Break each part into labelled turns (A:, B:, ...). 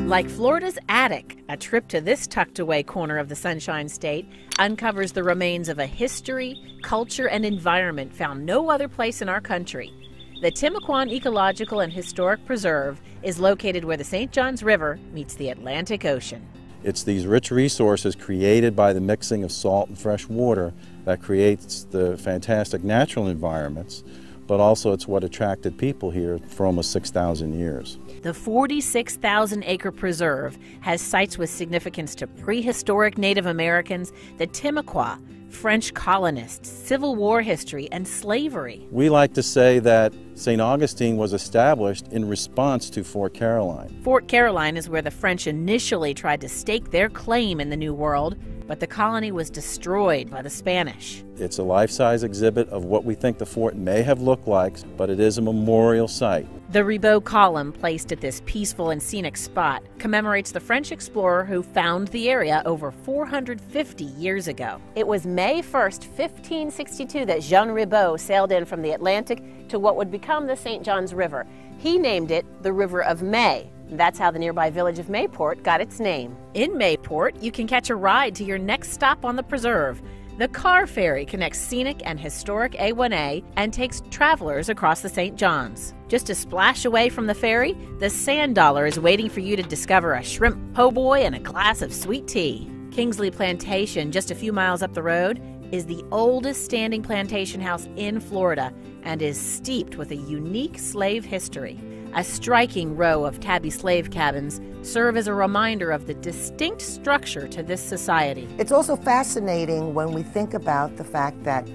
A: Like Florida's attic, a trip to this tucked-away corner of the Sunshine State uncovers the remains of a history, culture, and environment found no other place in our country. The Timucuan Ecological and Historic Preserve is located where the St. Johns River meets the Atlantic Ocean.
B: It's these rich resources created by the mixing of salt and fresh water that creates the fantastic natural environments, but also it's what attracted people here for almost 6,000 years.
A: The 46,000-acre preserve has sites with significance to prehistoric Native Americans, the Timucua, French colonists, Civil War history, and slavery.
B: We like to say that St. Augustine was established in response to Fort Caroline.
A: Fort Caroline is where the French initially tried to stake their claim in the New World, but the colony was destroyed by the Spanish.
B: It's a life-size exhibit of what we think the fort may have looked like, but it is a memorial site.
A: The Ribaud column, placed at this peaceful and scenic spot, commemorates the French explorer who found the area over 450 years ago. It was May 1st, 1562 that Jean Ribaud sailed in from the Atlantic to what would become the St. Johns River. He named it the River of May. That's how the nearby village of Mayport got its name. In Mayport, you can catch a ride to your next stop on the preserve. The car ferry connects scenic and historic A1A and takes travelers across the St. Johns. Just a splash away from the ferry, the Sand Dollar is waiting for you to discover a shrimp po' boy and a glass of sweet tea. Kingsley Plantation, just a few miles up the road, is the oldest standing plantation house in Florida and is steeped with a unique slave history. A striking row of tabby slave cabins serve as a reminder of the distinct structure to this society.
C: It's also fascinating when we think about the fact that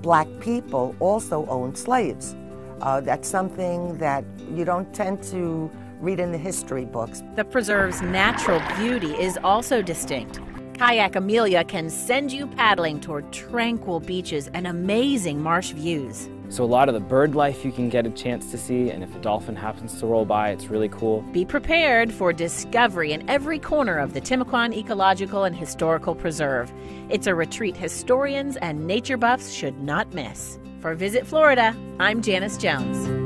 C: black people also owned slaves. That's something that you don't tend to read in the history books.
A: The preserve's natural beauty is also distinct. Kayak Amelia can send you paddling toward tranquil beaches and amazing marsh views.
D: So a lot of the bird life you can get a chance to see, and if a dolphin happens to roll by, it's really cool.
A: Be prepared for discovery in every corner of the Timucuan Ecological and Historical Preserve. It's a retreat historians and nature buffs should not miss. For Visit Florida, I'm Janice Jones.